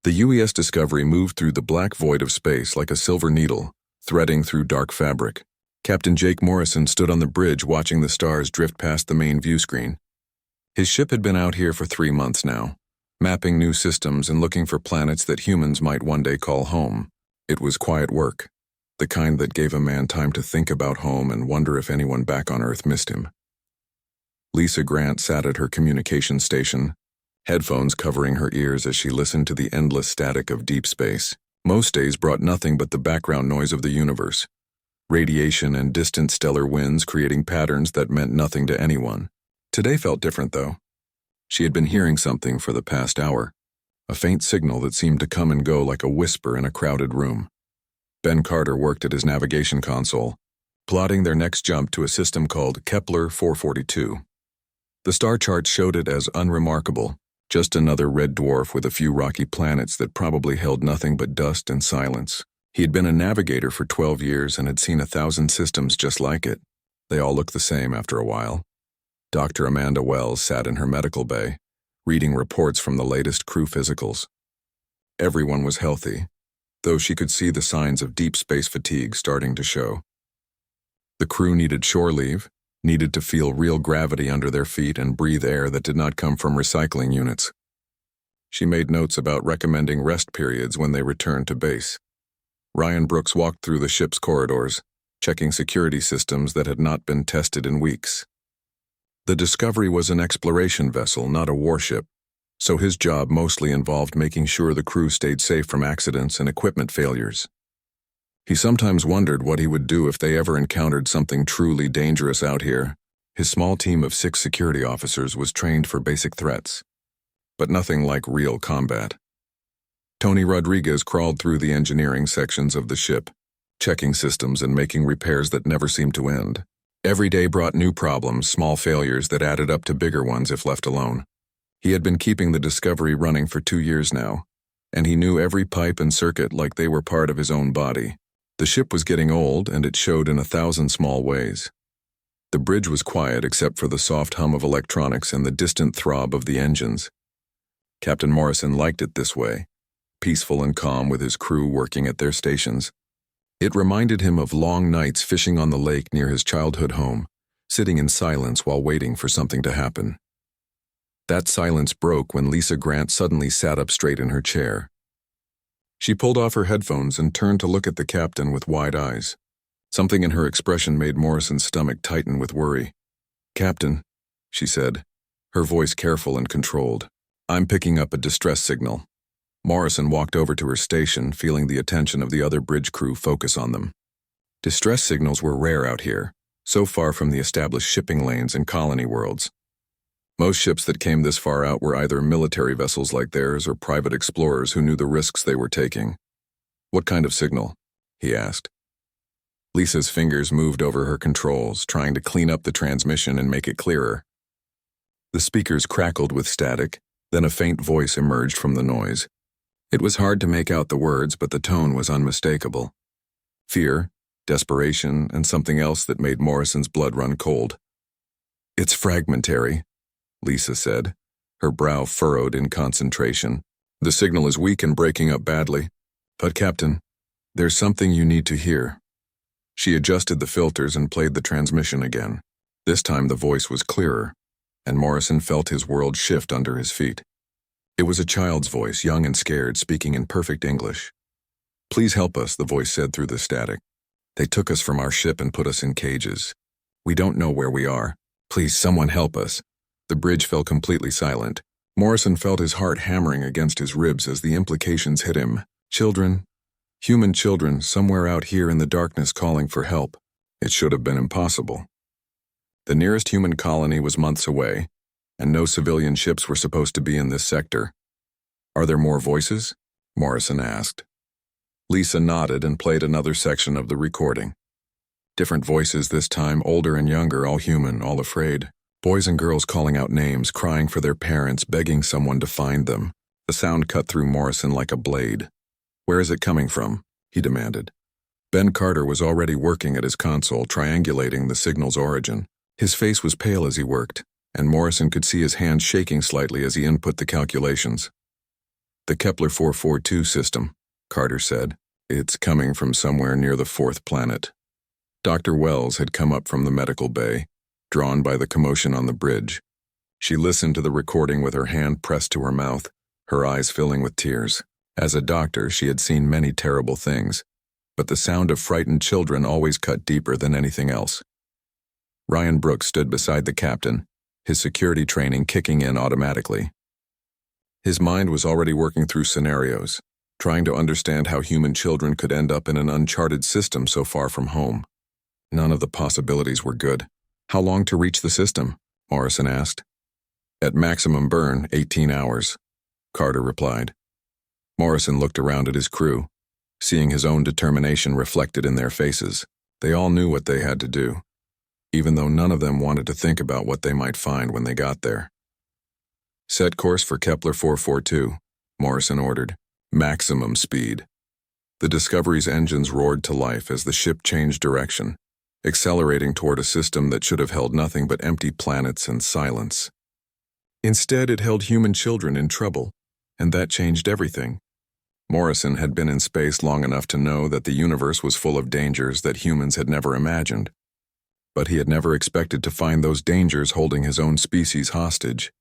The UES Discovery moved through the black void of space like a silver needle, threading through dark fabric. Captain Jake Morrison stood on the bridge watching the stars drift past the main view screen. His ship had been out here for 3 months now, mapping new systems and looking for planets that humans might one day call home. It was quiet work, the kind that gave a man time to think about home and wonder if anyone back on Earth missed him. Lisa Grant sat at her communication station, headphones covering her ears as she listened to the endless static of deep space. Most days brought nothing but the background noise of the universe, radiation and distant stellar winds creating patterns that meant nothing to anyone. Today felt different, though. She had been hearing something for the past hour, a faint signal that seemed to come and go like a whisper in a crowded room. Ben Carter worked at his navigation console, plotting their next jump to a system called Kepler 442. The star chart showed it as unremarkable, just another red dwarf with a few rocky planets that probably held nothing but dust and silence. He had been a navigator for 12 years and had seen 1,000 systems just like it. They all looked the same after a while. Dr. Amanda Wells sat in her medical bay, reading reports from the latest crew physicals. Everyone was healthy, though she could see the signs of deep space fatigue starting to show. The crew needed shore leave, needed to feel real gravity under their feet and breathe air that did not come from recycling units. She made notes about recommending rest periods when they returned to base. Ryan Brooks walked through the ship's corridors, checking security systems that had not been tested in weeks. The Discovery was an exploration vessel, not a warship, so his job mostly involved making sure the crew stayed safe from accidents and equipment failures. He sometimes wondered what he would do if they ever encountered something truly dangerous out here. His small team of 6 security officers was trained for basic threats, but nothing like real combat. Tony Rodriguez crawled through the engineering sections of the ship, checking systems and making repairs that never seemed to end. Every day brought new problems, small failures that added up to bigger ones if left alone. He had been keeping the Discovery running for 2 years now, and he knew every pipe and circuit like they were part of his own body. The ship was getting old, and it showed in 1,000 small ways. The bridge was quiet except for the soft hum of electronics and the distant throb of the engines. Captain Morrison liked it this way, peaceful and calm with his crew working at their stations. It reminded him of long nights fishing on the lake near his childhood home, sitting in silence while waiting for something to happen. That silence broke when Lisa Grant suddenly sat up straight in her chair. She pulled off her headphones and turned to look at the captain with wide eyes. Something in her expression made Morrison's stomach tighten with worry. "Captain," she said, her voice careful and controlled, "I'm picking up a distress signal." Morrison walked over to her station, feeling the attention of the other bridge crew focus on them. Distress signals were rare out here, so far from the established shipping lanes and colony worlds. Most ships that came this far out were either military vessels like theirs or private explorers who knew the risks they were taking. "What kind of signal?" he asked. Lisa's fingers moved over her controls, trying to clean up the transmission and make it clearer. The speakers crackled with static, then a faint voice emerged from the noise. It was hard to make out the words, but the tone was unmistakable. Fear, desperation, and something else that made Morrison's blood run cold. "It's fragmentary," Lisa said, her brow furrowed in concentration. "The signal is weak and breaking up badly. But Captain, there's something you need to hear." She adjusted the filters and played the transmission again. This time the voice was clearer, and Morrison felt his world shift under his feet. It was a child's voice, young and scared, speaking in perfect English. "Please help us," the voice said through the static. "They took us from our ship and put us in cages. We don't know where we are. Please, someone help us." The bridge fell completely silent. Morrison felt his heart hammering against his ribs as the implications hit him. Children, human children, somewhere out here in the darkness calling for help. It should have been impossible. The nearest human colony was months away, and no civilian ships were supposed to be in this sector. "Are there more voices?" Morrison asked. Lisa nodded and played another section of the recording. Different voices this time, older and younger, all human, all afraid. Boys and girls calling out names, crying for their parents, begging someone to find them. The sound cut through Morrison like a blade. "Where is it coming from?" he demanded. Ben Carter was already working at his console, triangulating the signal's origin. His face was pale as he worked, and Morrison could see his hands shaking slightly as he input the calculations. The Kepler 442 system, Carter said. It's coming from somewhere near the fourth planet. Dr. Wells had come up from the medical bay, drawn by the commotion on the bridge. She listened to the recording with her hand pressed to her mouth, her eyes filling with tears. As a doctor, she had seen many terrible things, but the sound of frightened children always cut deeper than anything else. Ryan Brooks stood beside the captain, his security training kicking in automatically. His mind was already working through scenarios, trying to understand how human children could end up in an uncharted system so far from home. None of the possibilities were good. How long to reach the system? Morrison asked. At maximum burn, 18 hours, Carter replied. Morrison looked around at his crew, seeing his own determination reflected in their faces. They all knew what they had to do, even though none of them wanted to think about what they might find when they got there. Set course for Kepler 442, Morrison ordered. Maximum speed. The Discovery's engines roared to life as the ship changed direction, accelerating toward a system that should have held nothing but empty planets and silence. Instead, it held human children in trouble, and that changed everything. Morrison had been in space long enough to know that the universe was full of dangers that humans had never imagined, but he had never expected to find those dangers holding his own species hostage.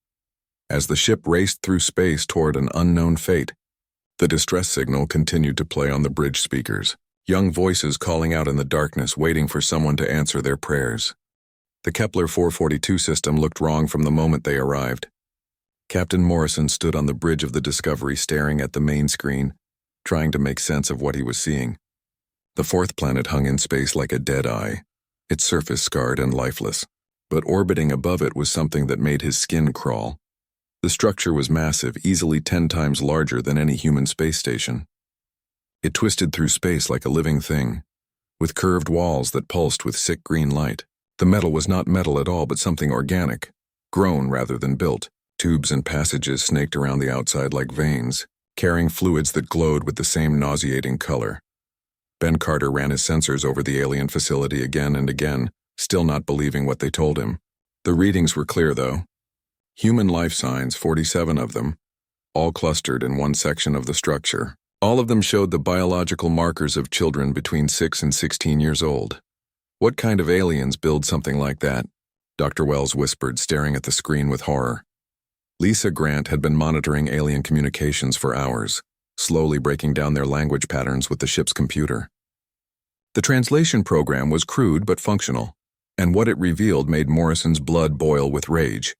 As the ship raced through space toward an unknown fate, the distress signal continued to play on the bridge speakers, young voices calling out in the darkness, waiting for someone to answer their prayers. The Kepler 442 system looked wrong from the moment they arrived. Captain Morrison stood on the bridge of the Discovery staring at the main screen, trying to make sense of what he was seeing. The fourth planet hung in space like a dead eye, its surface scarred and lifeless, but orbiting above it was something that made his skin crawl. The structure was massive, easily 10 times larger than any human space station. It twisted through space like a living thing, with curved walls that pulsed with sick green light. The metal was not metal at all, but something organic, grown rather than built. Tubes and passages snaked around the outside like veins, carrying fluids that glowed with the same nauseating color. Ben Carter ran his sensors over the alien facility again and again, still not believing what they told him. The readings were clear, though. Human life signs, 47 of them, all clustered in one section of the structure. All of them showed the biological markers of children between 6 and 16 years old. What kind of aliens build something like that? Dr. Wells whispered, staring at the screen with horror. Lisa Grant had been monitoring alien communications for hours, slowly breaking down their language patterns with the ship's computer. The translation program was crude but functional, and what it revealed made Morrison's blood boil with rage.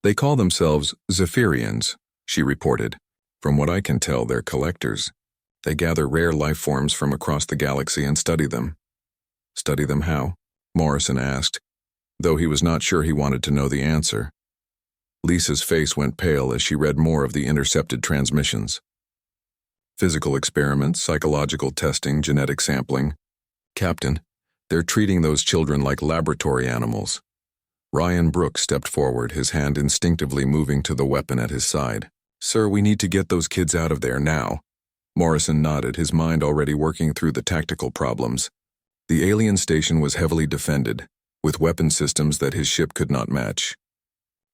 They call themselves Zephyrians, she reported. From what I can tell, they're collectors. They gather rare life forms from across the galaxy and study them. Study them how? Morrison asked, though he was not sure he wanted to know the answer. Lisa's face went pale as she read more of the intercepted transmissions. Physical experiments, psychological testing, genetic sampling. Captain, they're treating those children like laboratory animals. Ryan Brooks stepped forward, his hand instinctively moving to the weapon at his side. Sir, we need to get those kids out of there now. Morrison nodded, his mind already working through the tactical problems. The alien station was heavily defended, with weapon systems that his ship could not match.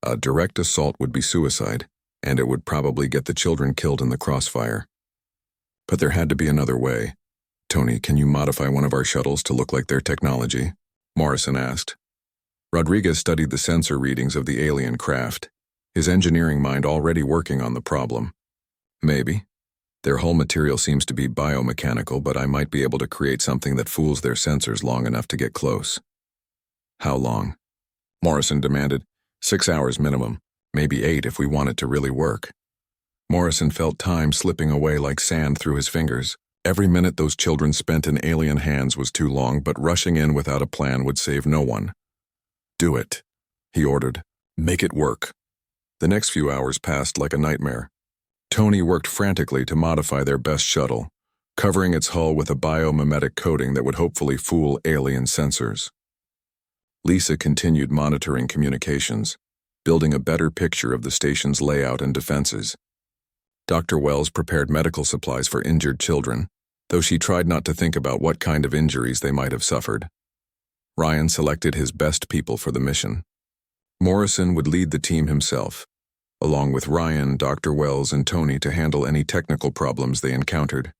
A direct assault would be suicide, and it would probably get the children killed in the crossfire. But there had to be another way. Tony, can you modify one of our shuttles to look like their technology? Morrison asked. Rodriguez studied the sensor readings of the alien craft, his engineering mind already working on the problem. Maybe. Their hull material seems to be biomechanical, but I might be able to create something that fools their sensors long enough to get close. How long? Morrison demanded. 6 hours minimum, maybe 8 if we want it to really work. Morrison felt time slipping away like sand through his fingers. Every minute those children spent in alien hands was too long, but rushing in without a plan would save no one. Do it, he ordered. Make it work. The next few hours passed like a nightmare. Tony worked frantically to modify their best shuttle, covering its hull with a biomimetic coating that would hopefully fool alien sensors. Lisa continued monitoring communications, building a better picture of the station's layout and defenses. Dr. Wells prepared medical supplies for injured children, though she tried not to think about what kind of injuries they might have suffered. Ryan selected his best people for the mission. Morrison would lead the team himself, along with Ryan, Dr. Wells, and Tony to handle any technical problems they encountered.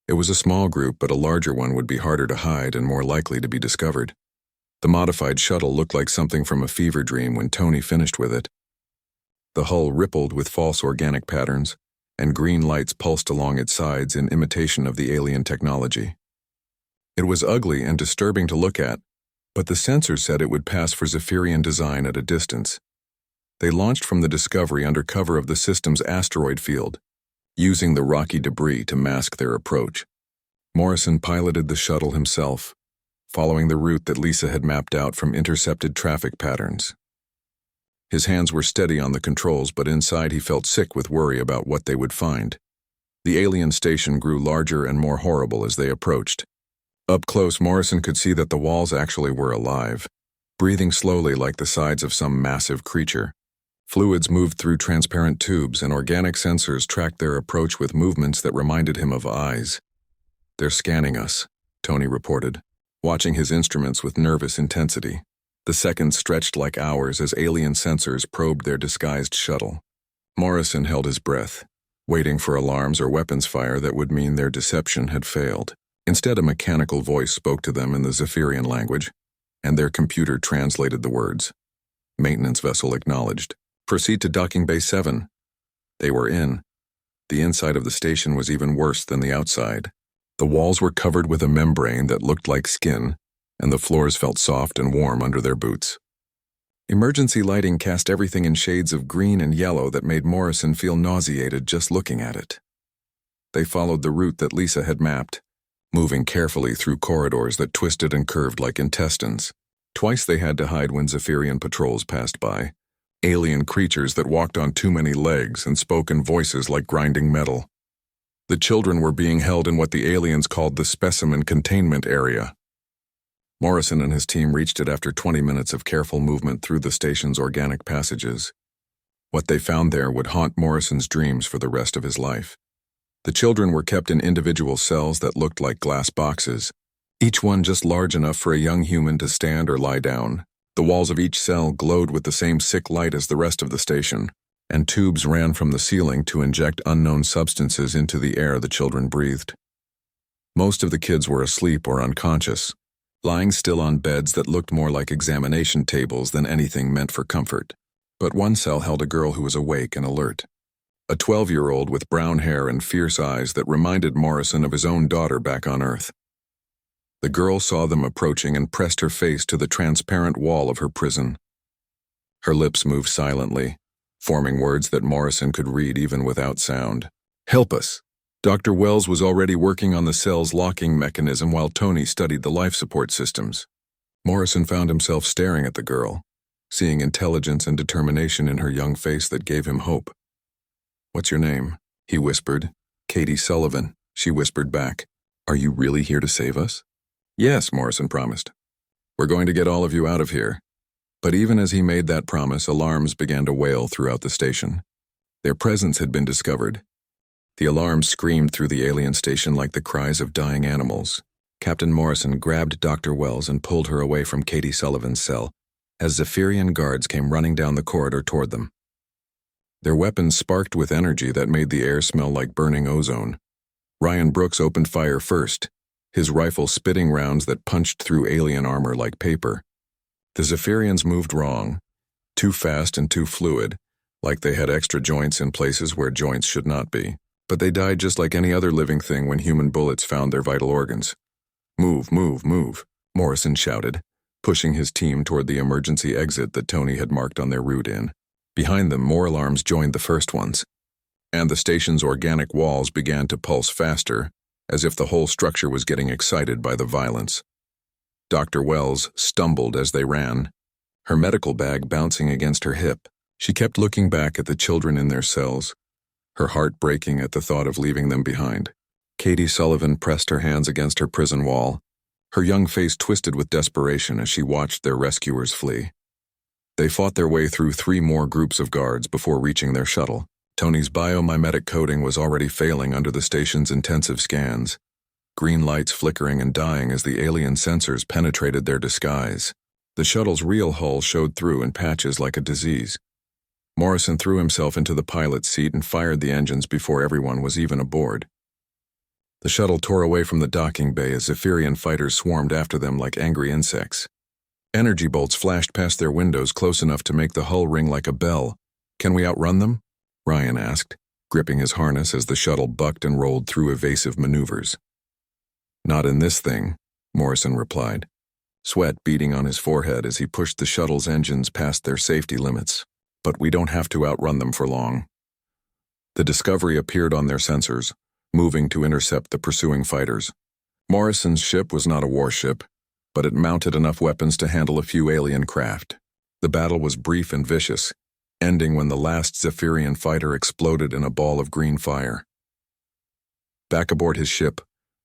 It was a small group, but a larger one would be harder to hide and more likely to be discovered. The modified shuttle looked like something from a fever dream when Tony finished with it. The hull rippled with false organic patterns, and green lights pulsed along its sides in imitation of the alien technology. It was ugly and disturbing to look at, but the sensors said it would pass for Zephyrian design at a distance. They launched from the Discovery under cover of the system's asteroid field, using the rocky debris to mask their approach. Morrison piloted the shuttle himself, following the route that Lisa had mapped out from intercepted traffic patterns. His hands were steady on the controls, but inside he felt sick with worry about what they would find. The alien station grew larger and more horrible as they approached. Up close, Morrison could see that the walls actually were alive, breathing slowly like the sides of some massive creature. Fluids moved through transparent tubes, and organic sensors tracked their approach with movements that reminded him of eyes. "They're scanning us," Tony reported, watching his instruments with nervous intensity. The seconds stretched like hours as alien sensors probed their disguised shuttle. Morrison held his breath, waiting for alarms or weapons fire that would mean their deception had failed. Instead, a mechanical voice spoke to them in the Zephyrian language, and their computer translated the words. Maintenance vessel acknowledged. "Proceed to docking bay 7. They were in. The inside of the station was even worse than the outside. The walls were covered with a membrane that looked like skin, and the floors felt soft and warm under their boots. Emergency lighting cast everything in shades of green and yellow that made Morrison feel nauseated just looking at it. They followed the route that Lisa had mapped, moving carefully through corridors that twisted and curved like intestines. Twice they had to hide when Zephyrian patrols passed by, alien creatures that walked on too many legs and spoke in voices like grinding metal. The children were being held in what the aliens called the specimen containment area. Morrison and his team reached it after 20 minutes of careful movement through the station's organic passages. What they found there would haunt Morrison's dreams for the rest of his life. The children were kept in individual cells that looked like glass boxes, each one just large enough for a young human to stand or lie down. The walls of each cell glowed with the same sick light as the rest of the station, and tubes ran from the ceiling to inject unknown substances into the air the children breathed. Most of the kids were asleep or unconscious, lying still on beds that looked more like examination tables than anything meant for comfort. But one cell held a girl who was awake and alert. A 12-year-old with brown hair and fierce eyes that reminded Morrison of his own daughter back on Earth. The girl saw them approaching and pressed her face to the transparent wall of her prison. Her lips moved silently, forming words that Morrison could read even without sound. "Help us." Dr. Wells was already working on the cell's locking mechanism while Tony studied the life support systems. Morrison found himself staring at the girl, seeing intelligence and determination in her young face that gave him hope. "What's your name?" he whispered. "Katie Sullivan," she whispered back. "Are you really here to save us?" "Yes," Morrison promised. "We're going to get all of you out of here." But even as he made that promise, alarms began to wail throughout the station. Their presence had been discovered. The alarms screamed through the alien station like the cries of dying animals. Captain Morrison grabbed Dr. Wells and pulled her away from Katie Sullivan's cell as Zephyrian guards came running down the corridor toward them. Their weapons sparked with energy that made the air smell like burning ozone. Ryan Brooks opened fire first, his rifle spitting rounds that punched through alien armor like paper. The Zephyrians moved wrong, too fast and too fluid, like they had extra joints in places where joints should not be. But they died just like any other living thing when human bullets found their vital organs. "Move, move, move," Morrison shouted, pushing his team toward the emergency exit that Tony had marked on their route in. Behind them, more alarms joined the first ones, and the station's organic walls began to pulse faster, as if the whole structure was getting excited by the violence. Dr. Wells stumbled as they ran, her medical bag bouncing against her hip. She kept looking back at the children in their cells, her heart breaking at the thought of leaving them behind. Katie Sullivan pressed her hands against her prison wall, her young face twisted with desperation as she watched their rescuers flee. They fought their way through 3 more groups of guards before reaching their shuttle. Tony's biomimetic coding was already failing under the station's intensive scans, green lights flickering and dying as the alien sensors penetrated their disguise. The shuttle's real hull showed through in patches like a disease. Morrison threw himself into the pilot's seat and fired the engines before everyone was even aboard. The shuttle tore away from the docking bay as Zephyrian fighters swarmed after them like angry insects. Energy bolts flashed past their windows close enough to make the hull ring like a bell. "Can we outrun them?" Ryan asked, gripping his harness as the shuttle bucked and rolled through evasive maneuvers. "Not in this thing," Morrison replied, sweat beading on his forehead as he pushed the shuttle's engines past their safety limits. "But we don't have to outrun them for long." The Discovery appeared on their sensors, moving to intercept the pursuing fighters. Morrison's ship was not a warship, but it mounted enough weapons to handle a few alien craft. The battle was brief and vicious, ending when the last Zephyrian fighter exploded in a ball of green fire. Back aboard his ship,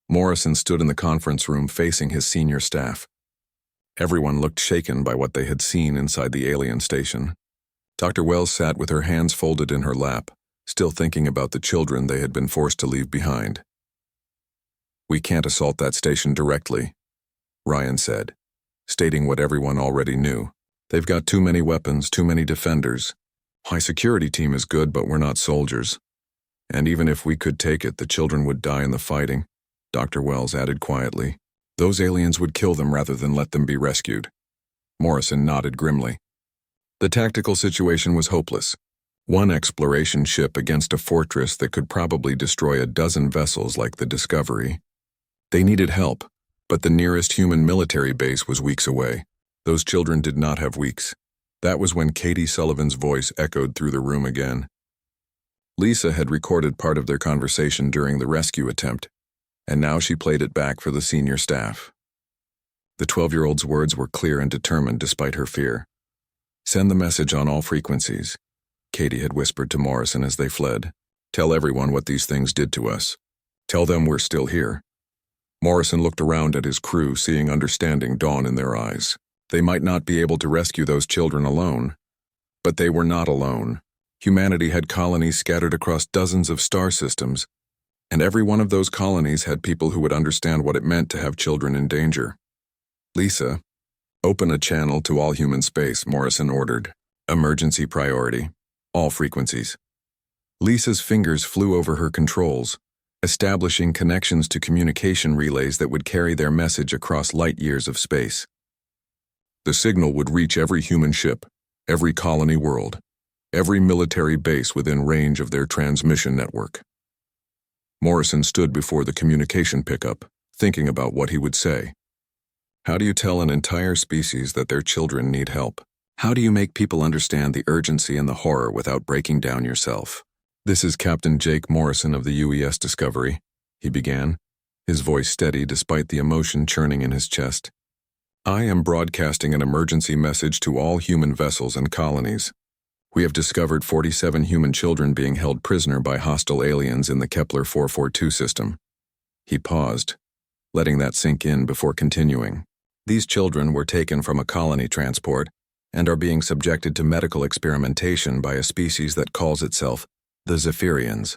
Morrison stood in the conference room facing his senior staff. Everyone looked shaken by what they had seen inside the alien station. Dr. Wells sat with her hands folded in her lap, still thinking about the children they had been forced to leave behind. "We can't assault that station directly," Ryan said, stating what everyone already knew. "They've got too many weapons, too many defenders. My security team is good, but we're not soldiers. And even if we could take it, the children would die in the fighting," Dr. Wells added quietly. "Those aliens would kill them rather than let them be rescued." Morrison nodded grimly. The tactical situation was hopeless. One exploration ship against a fortress that could probably destroy a dozen vessels like the Discovery. They needed help, but the nearest human military base was weeks away. Those children did not have weeks. That was when Katie Sullivan's voice echoed through the room again. Lisa had recorded part of their conversation during the rescue attempt, and now she played it back for the senior staff. The 12-year-old's words were clear and determined despite her fear. "Send the message on all frequencies," Katie had whispered to Morrison as they fled. "Tell everyone what these things did to us. Tell them we're still here." Morrison looked around at his crew, seeing understanding dawn in their eyes. They might not be able to rescue those children alone, but they were not alone. Humanity had colonies scattered across dozens of star systems, and every one of those colonies had people who would understand what it meant to have children in danger. "Lisa, open a channel to all human space," Morrison ordered. "Emergency priority. All frequencies." Lisa's fingers flew over her controls, establishing connections to communication relays that would carry their message across light years of space. The signal would reach every human ship, every colony world, every military base within range of their transmission network. Morrison stood before the communication pickup, thinking about what he would say. How do you tell an entire species that their children need help? How do you make people understand the urgency and the horror without breaking down yourself? "This is Captain Jake Morrison of the UES Discovery," he began, his voice steady despite the emotion churning in his chest. "I am broadcasting an emergency message to all human vessels and colonies. We have discovered 47 human children being held prisoner by hostile aliens in the Kepler 442 system." He paused, letting that sink in before continuing. "These children were taken from a colony transport and are being subjected to medical experimentation by a species that calls itself the Zephyrians.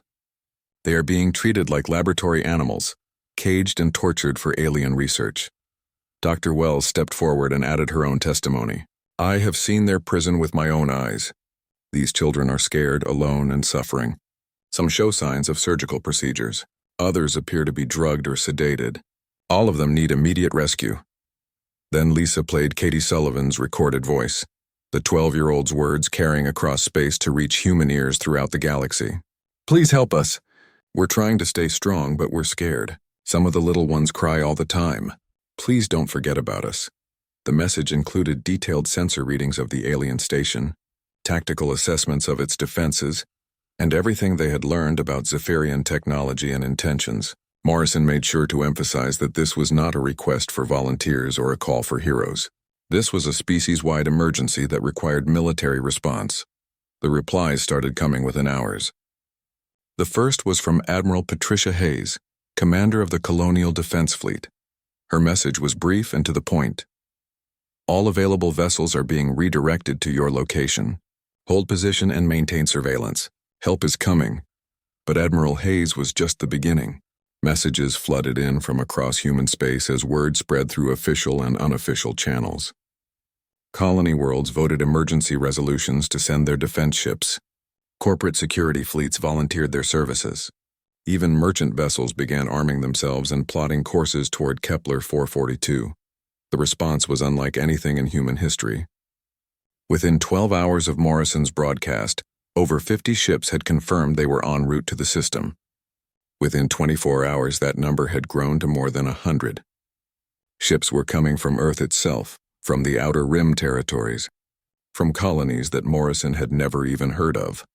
They are being treated like laboratory animals, caged and tortured for alien research." Dr. Wells stepped forward and added her own testimony. "I have seen their prison with my own eyes. These children are scared, alone, and suffering. Some show signs of surgical procedures. Others appear to be drugged or sedated. All of them need immediate rescue." Then Lisa played Katie Sullivan's recorded voice, the 12-year-old's words carrying across space to reach human ears throughout the galaxy. "Please help us. We're trying to stay strong, but we're scared. Some of the little ones cry all the time. Please don't forget about us." The message included detailed sensor readings of the alien station, tactical assessments of its defenses, and everything they had learned about Zephyrian technology and intentions. Morrison made sure to emphasize that this was not a request for volunteers or a call for heroes. This was a species-wide emergency that required military response. The replies started coming within hours. The first was from Admiral Patricia Hayes, commander of the Colonial Defense Fleet. Her message was brief and to the point. "All available vessels are being redirected to your location. Hold position and maintain surveillance. Help is coming." But Admiral Hayes was just the beginning. Messages flooded in from across human space as word spread through official and unofficial channels. Colony worlds voted emergency resolutions to send their defense ships. Corporate security fleets volunteered their services. Even merchant vessels began arming themselves and plotting courses toward Kepler 442. The response was unlike anything in human history. Within 12 hours of Morrison's broadcast, over 50 ships had confirmed they were en route to the system. Within 24 hours, that number had grown to more than 100. Ships were coming from Earth itself, from the Outer Rim territories, from colonies that Morrison had never even heard of.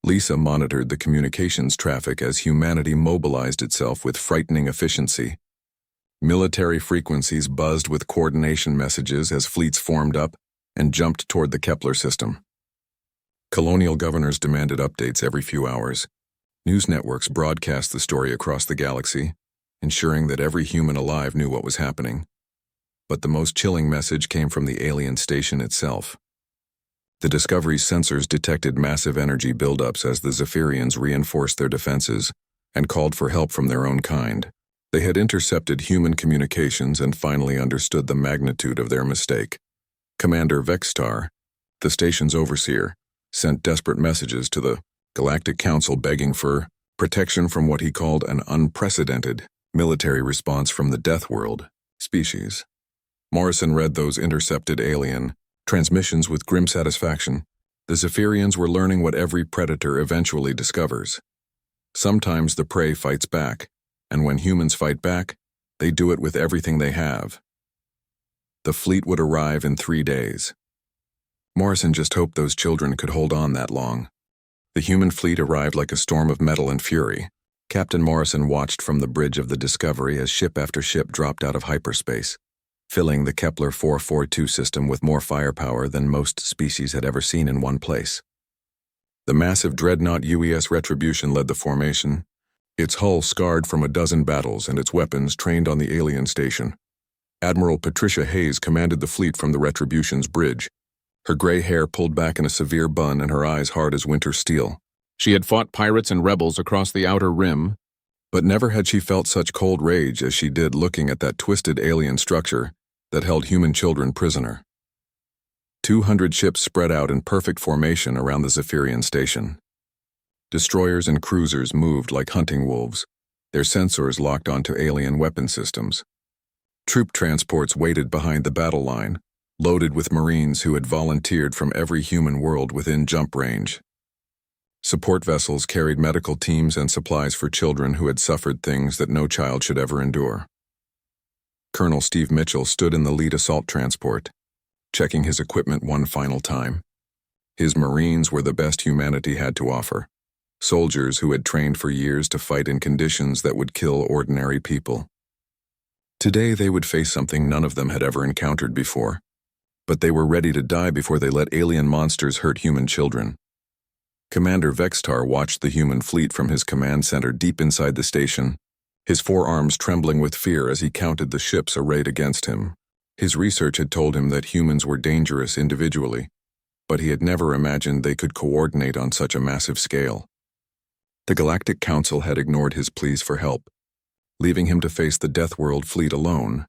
Lisa monitored the communications traffic as humanity mobilized itself with frightening efficiency. Military frequencies buzzed with coordination messages as fleets formed up and jumped toward the Kepler system. Colonial governors demanded updates every few hours. News networks broadcast the story across the galaxy, ensuring that every human alive knew what was happening. But the most chilling message came from the alien station itself. The Discovery's sensors detected massive energy buildups as the Zephyrians reinforced their defenses and called for help from their own kind. They had intercepted human communications and finally understood the magnitude of their mistake. Commander Vextar, the station's overseer, sent desperate messages to the Galactic Council begging for protection from what he called an unprecedented military response from the Deathworld species. Morrison read those intercepted alien transmissions with grim satisfaction. The Zephyrians were learning what every predator eventually discovers. Sometimes the prey fights back, and when humans fight back, they do it with everything they have. The fleet would arrive in 3 days. Morrison just hoped those children could hold on that long. The human fleet arrived like a storm of metal and fury. Captain Morrison watched from the bridge of the Discovery as ship after ship dropped out of hyperspace, filling the Kepler 442 system with more firepower than most species had ever seen in one place. The massive dreadnought UES Retribution led the formation, its hull scarred from a dozen battles and its weapons trained on the alien station. Admiral Patricia Hayes commanded the fleet from the Retribution's bridge, her gray hair pulled back in a severe bun and her eyes hard as winter steel. She had fought pirates and rebels across the Outer Rim, but never had she felt such cold rage as she did looking at that twisted alien structure that held human children prisoner. 200 ships spread out in perfect formation around the Zephyrian station. Destroyers and cruisers moved like hunting wolves, their sensors locked onto alien weapon systems. Troop transports waited behind the battle line, loaded with Marines who had volunteered from every human world within jump range. Support vessels carried medical teams and supplies for children who had suffered things that no child should ever endure. Colonel Steve Mitchell stood in the lead assault transport, checking his equipment one final time. His Marines were the best humanity had to offer, soldiers who had trained for years to fight in conditions that would kill ordinary people. Today they would face something none of them had ever encountered before, but they were ready to die before they let alien monsters hurt human children. Commander Vextar watched the human fleet from his command center deep inside the station, his forearms trembling with fear as he counted the ships arrayed against him. His research had told him that humans were dangerous individually, but he had never imagined they could coordinate on such a massive scale. The Galactic Council had ignored his pleas for help, leaving him to face the Deathworld fleet alone.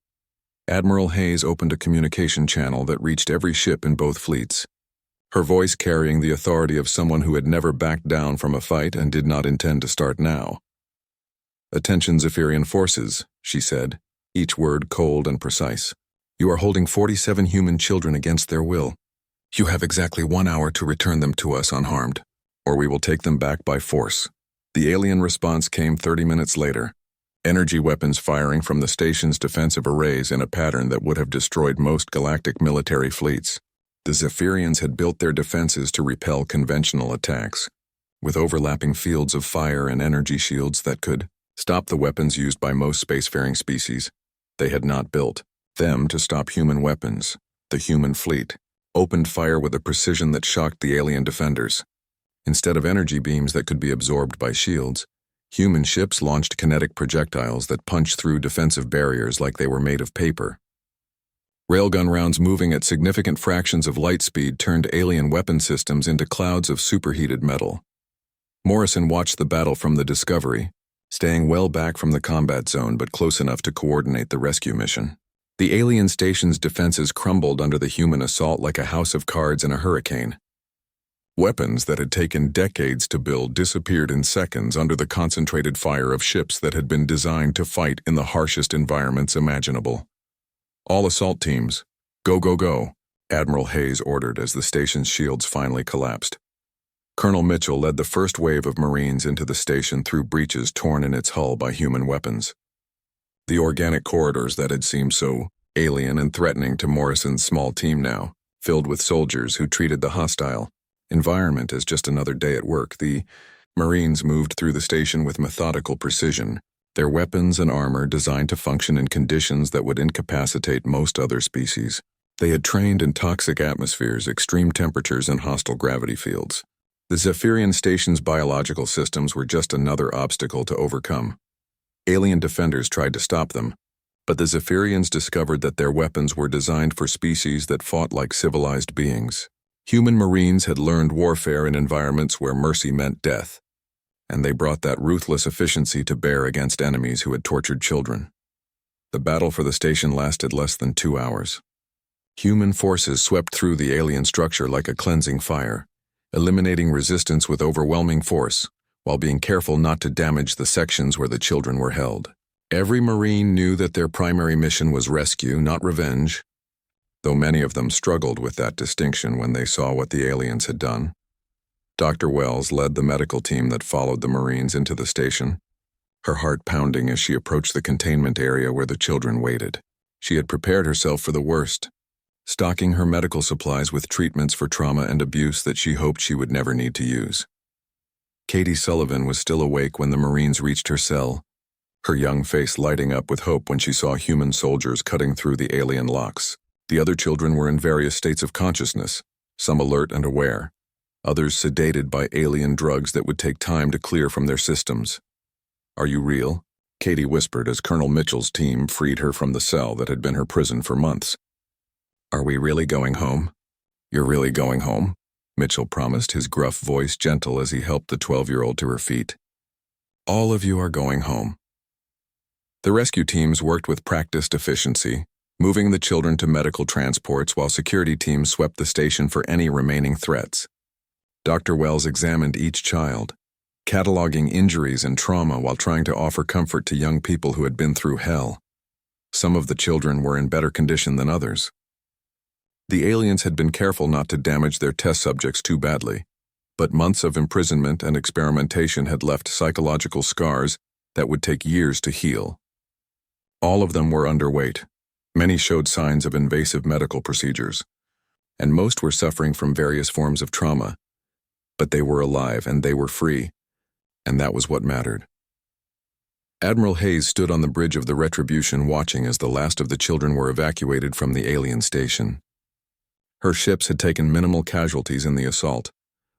Admiral Hayes opened a communication channel that reached every ship in both fleets, her voice carrying the authority of someone who had never backed down from a fight and did not intend to start now. "Attention Zephyrian forces," she said, each word cold and precise. "You are holding 47 human children against their will. You have exactly 1 hour to return them to us unharmed, or we will take them back by force." The alien response came 30 minutes later, energy weapons firing from the station's defensive arrays in a pattern that would have destroyed most galactic military fleets. The Zephyrians had built their defenses to repel conventional attacks, with overlapping fields of fire and energy shields that could stop the weapons used by most spacefaring species. They had not built them to stop human weapons. The human fleet opened fire with a precision that shocked the alien defenders. Instead of energy beams that could be absorbed by shields, human ships launched kinetic projectiles that punched through defensive barriers like they were made of paper. Railgun rounds moving at significant fractions of light speed turned alien weapon systems into clouds of superheated metal. Morrison watched the battle from the Discovery, staying well back from the combat zone but close enough to coordinate the rescue mission. The alien station's defenses crumbled under the human assault like a house of cards in a hurricane. Weapons that had taken decades to build disappeared in seconds under the concentrated fire of ships that had been designed to fight in the harshest environments imaginable. "All assault teams, go, go, go," Admiral Hayes ordered as the station's shields finally collapsed. Colonel Mitchell led the first wave of Marines into the station through breaches torn in its hull by human weapons. The organic corridors that had seemed so alien and threatening to Morrison's small team now, filled with soldiers who treated the hostile environment as just another day at work. The Marines moved through the station with methodical precision, their weapons and armor designed to function in conditions that would incapacitate most other species. They had trained in toxic atmospheres, extreme temperatures, and hostile gravity fields. The Zephyrian station's biological systems were just another obstacle to overcome. Alien defenders tried to stop them, but the Zephyrians discovered that their weapons were designed for species that fought like civilized beings. Human Marines had learned warfare in environments where mercy meant death, and they brought that ruthless efficiency to bear against enemies who had tortured children. The battle for the station lasted less than 2 hours. Human forces swept through the alien structure like a cleansing fire, eliminating resistance with overwhelming force, while being careful not to damage the sections where the children were held. Every Marine knew that their primary mission was rescue, not revenge, though many of them struggled with that distinction when they saw what the aliens had done. Dr. Wells led the medical team that followed the Marines into the station, her heart pounding as she approached the containment area where the children waited. She had prepared herself for the worst, stocking her medical supplies with treatments for trauma and abuse that she hoped she would never need to use. Katie Sullivan was still awake when the Marines reached her cell, her young face lighting up with hope when she saw human soldiers cutting through the alien locks. The other children were in various states of consciousness, some alert and aware, others sedated by alien drugs that would take time to clear from their systems. "Are you real?" Katie whispered as Colonel Mitchell's team freed her from the cell that had been her prison for months. "Are we really going home?" "You're really going home," Mitchell promised, his gruff voice gentle as he helped the 12-year-old to her feet. "All of you are going home." The rescue teams worked with practiced efficiency, moving the children to medical transports while security teams swept the station for any remaining threats. Dr. Wells examined each child, cataloging injuries and trauma while trying to offer comfort to young people who had been through hell. Some of the children were in better condition than others. The aliens had been careful not to damage their test subjects too badly, but months of imprisonment and experimentation had left psychological scars that would take years to heal. All of them were underweight. Many showed signs of invasive medical procedures, and most were suffering from various forms of trauma. But they were alive and they were free, and that was what mattered. Admiral Hayes stood on the bridge of the Retribution watching as the last of the children were evacuated from the alien station. Her ships had taken minimal casualties in the assault,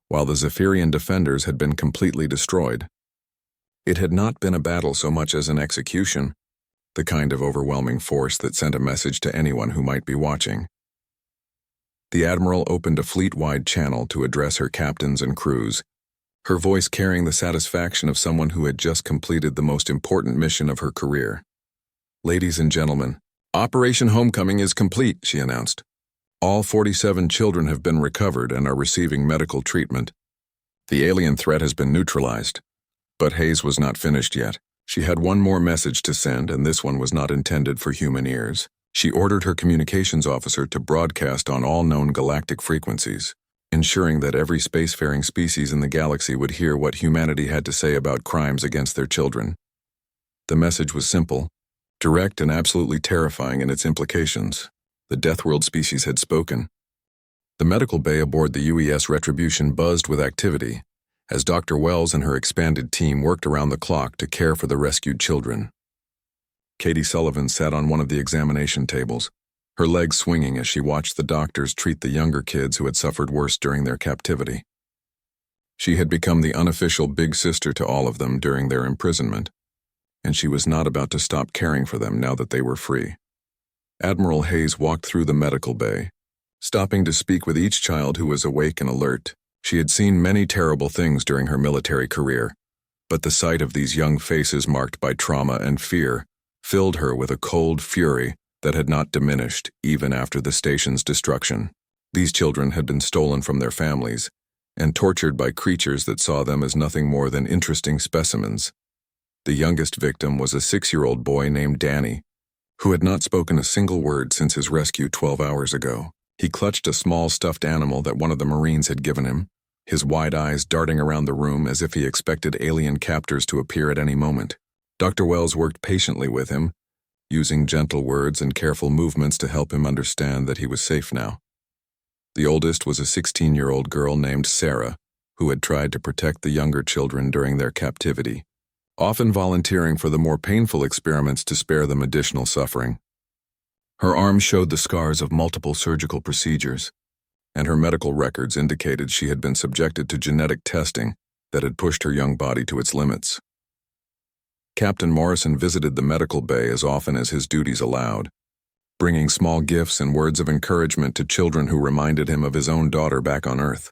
while the Zephyrian defenders had been completely destroyed. It had not been a battle so much as an execution, the kind of overwhelming force that sent a message to anyone who might be watching. The Admiral opened a fleet-wide channel to address her captains and crews, her voice carrying the satisfaction of someone who had just completed the most important mission of her career. "Ladies and gentlemen, Operation Homecoming is complete," she announced. "All 47 children have been recovered and are receiving medical treatment. The alien threat has been neutralized." But Hayes was not finished yet. She had one more message to send, and this one was not intended for human ears. She ordered her communications officer to broadcast on all known galactic frequencies, ensuring that every spacefaring species in the galaxy would hear what humanity had to say about crimes against their children. The message was simple, direct, and absolutely terrifying in its implications. The Deathworld species had spoken. The medical bay aboard the UES Retribution buzzed with activity, as Dr. Wells and her expanded team worked around the clock to care for the rescued children. Katie Sullivan sat on one of the examination tables, her legs swinging as she watched the doctors treat the younger kids who had suffered worse during their captivity. She had become the unofficial big sister to all of them during their imprisonment, and she was not about to stop caring for them now that they were free. Admiral Hayes walked through the medical bay, stopping to speak with each child who was awake and alert. She had seen many terrible things during her military career, but the sight of these young faces marked by trauma and fear filled her with a cold fury that had not diminished even after the station's destruction. These children had been stolen from their families and tortured by creatures that saw them as nothing more than interesting specimens. The youngest victim was a 6-year-old boy named Danny, who had not spoken a single word since his rescue 12 hours ago. He clutched a small stuffed animal that one of the Marines had given him, his wide eyes darting around the room as if he expected alien captors to appear at any moment. Dr. Wells worked patiently with him, using gentle words and careful movements to help him understand that he was safe now. The oldest was a 16-year-old girl named Sarah, who had tried to protect the younger children during their captivity, often volunteering for the more painful experiments to spare them additional suffering. Her arm showed the scars of multiple surgical procedures, and her medical records indicated she had been subjected to genetic testing that had pushed her young body to its limits. Captain Morrison visited the medical bay as often as his duties allowed, bringing small gifts and words of encouragement to children who reminded him of his own daughter back on Earth.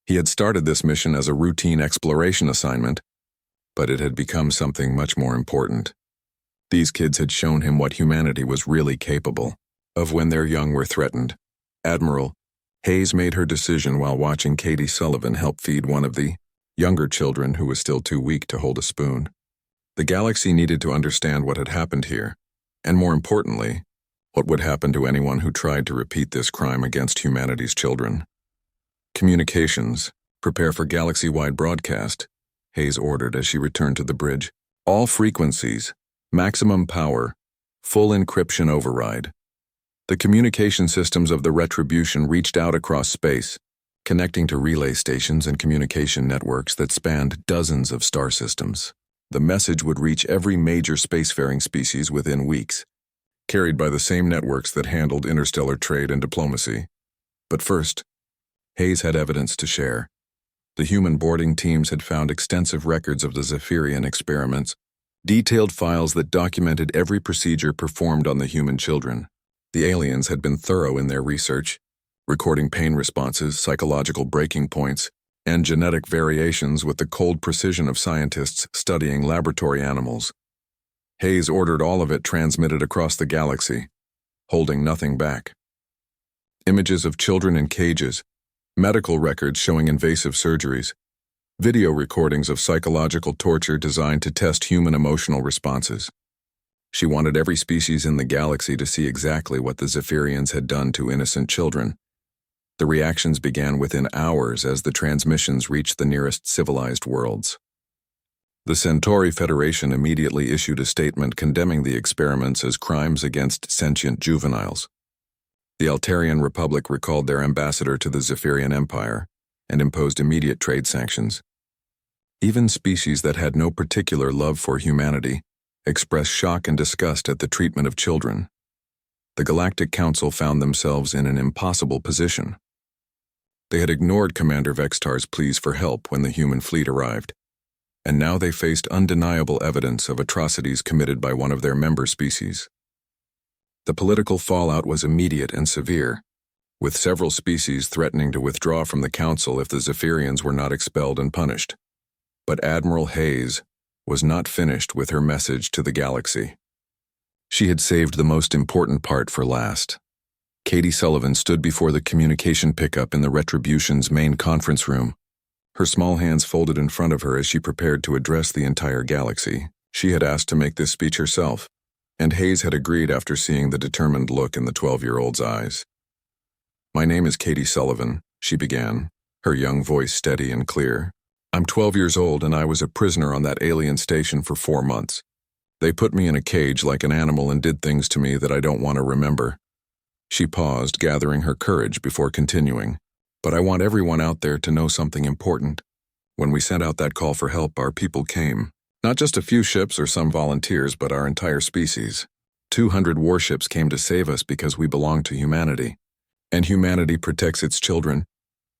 He had started this mission as a routine exploration assignment, but it had become something much more important. These kids had shown him what humanity was really capable of when their young were threatened. Admiral Hayes made her decision while watching Katie Sullivan help feed one of the younger children who was still too weak to hold a spoon. The galaxy needed to understand what had happened here, and more importantly, what would happen to anyone who tried to repeat this crime against humanity's children. Communications, prepare for galaxy-wide broadcast, Hayes ordered as she returned to the bridge. All frequencies, maximum power, full encryption override. The communication systems of the Retribution reached out across space, connecting to relay stations and communication networks that spanned dozens of star systems. The message would reach every major spacefaring species within weeks, carried by the same networks that handled interstellar trade and diplomacy. But first, Hayes had evidence to share. The human boarding teams had found extensive records of the Zephyrian experiments, detailed files that documented every procedure performed on the human children. The aliens had been thorough in their research, recording pain responses, psychological breaking points, and genetic variations with the cold precision of scientists studying laboratory animals. Hayes ordered all of it transmitted across the galaxy, holding nothing back. Images of children in cages, medical records showing invasive surgeries, video recordings of psychological torture designed to test human emotional responses. She wanted every species in the galaxy to see exactly what the Zephyrians had done to innocent children. The reactions began within hours as the transmissions reached the nearest civilized worlds. The Centauri Federation immediately issued a statement condemning the experiments as crimes against sentient juveniles. The Altarian Republic recalled their ambassador to the Zephyrian Empire and imposed immediate trade sanctions. Even species that had no particular love for humanity expressed shock and disgust at the treatment of children. The Galactic Council found themselves in an impossible position. They had ignored Commander Vextar's pleas for help when the human fleet arrived, and now they faced undeniable evidence of atrocities committed by one of their member species. The political fallout was immediate and severe, with several species threatening to withdraw from the Council if the Zephyrians were not expelled and punished. But Admiral Hayes was not finished with her message to the galaxy. She had saved the most important part for last. Katie Sullivan stood before the communication pickup in the Retribution's main conference room, her small hands folded in front of her as she prepared to address the entire galaxy. She had asked to make this speech herself, and Hayes had agreed after seeing the determined look in the 12-year-old's eyes. "My name is Katie Sullivan," she began, her young voice steady and clear. "I'm 12 years old and I was a prisoner on that alien station for 4 months. They put me in a cage like an animal and did things to me that I don't want to remember." She paused, gathering her courage before continuing. "But I want everyone out there to know something important. When we sent out that call for help, our people came. Not just a few ships or some volunteers, but our entire species. 200 warships came to save us because we belong to humanity. And humanity protects its children."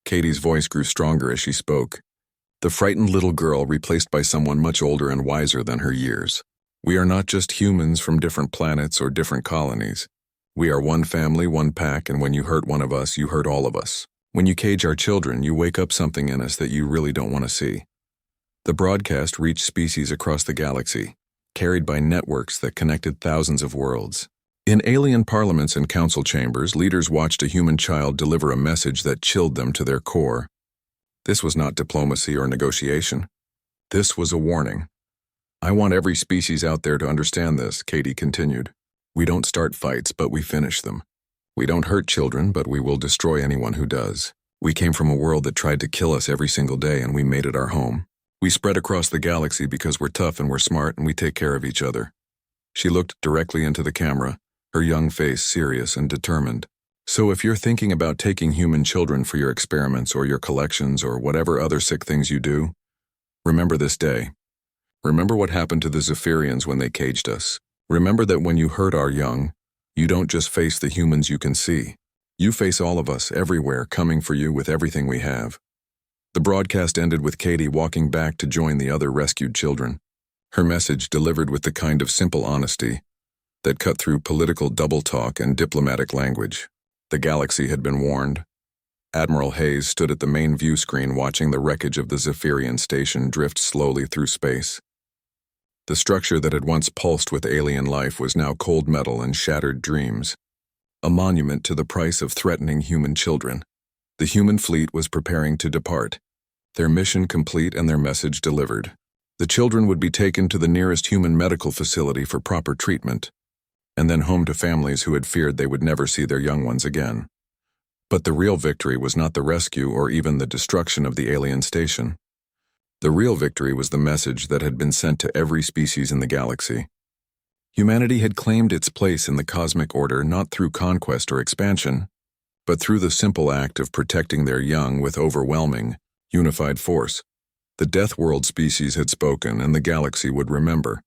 Katie's voice grew stronger as she spoke, the frightened little girl replaced by someone much older and wiser than her years. "We are not just humans from different planets or different colonies. We are one family, one pack, and when you hurt one of us, you hurt all of us. When you cage our children, you wake up something in us that you really don't want to see." The broadcast reached species across the galaxy, carried by networks that connected thousands of worlds. In alien parliaments and council chambers, leaders watched a human child deliver a message that chilled them to their core. This was not diplomacy or negotiation. This was a warning. I want every species out there to understand this, Katie continued. We don't start fights, but we finish them. We don't hurt children, but we will destroy anyone who does. We came from a world that tried to kill us every single day, and we made it our home. We spread across the galaxy because we're tough and we're smart and we take care of each other. She looked directly into the camera, her young face serious and determined. So if you're thinking about taking human children for your experiments or your collections or whatever other sick things you do, remember this day. Remember what happened to the Zephyrians when they caged us. Remember that when you hurt our young, you don't just face the humans you can see. You face all of us everywhere coming for you with everything we have. The broadcast ended with Katie walking back to join the other rescued children. Her message delivered with the kind of simple honesty that cut through political double talk and diplomatic language. The galaxy had been warned. Admiral Hayes stood at the main view screen watching the wreckage of the Zephyrian station drift slowly through space. The structure that had once pulsed with alien life was now cold metal and shattered dreams, a monument to the price of threatening human children. The human fleet was preparing to depart, their mission complete and their message delivered. The children would be taken to the nearest human medical facility for proper treatment, and then home to families who had feared they would never see their young ones again. But the real victory was not the rescue or even the destruction of the alien station. The real victory was the message that had been sent to every species in the galaxy. Humanity had claimed its place in the cosmic order not through conquest or expansion, but through the simple act of protecting their young with overwhelming, unified force. The Deathworld species had spoken, and the galaxy would remember.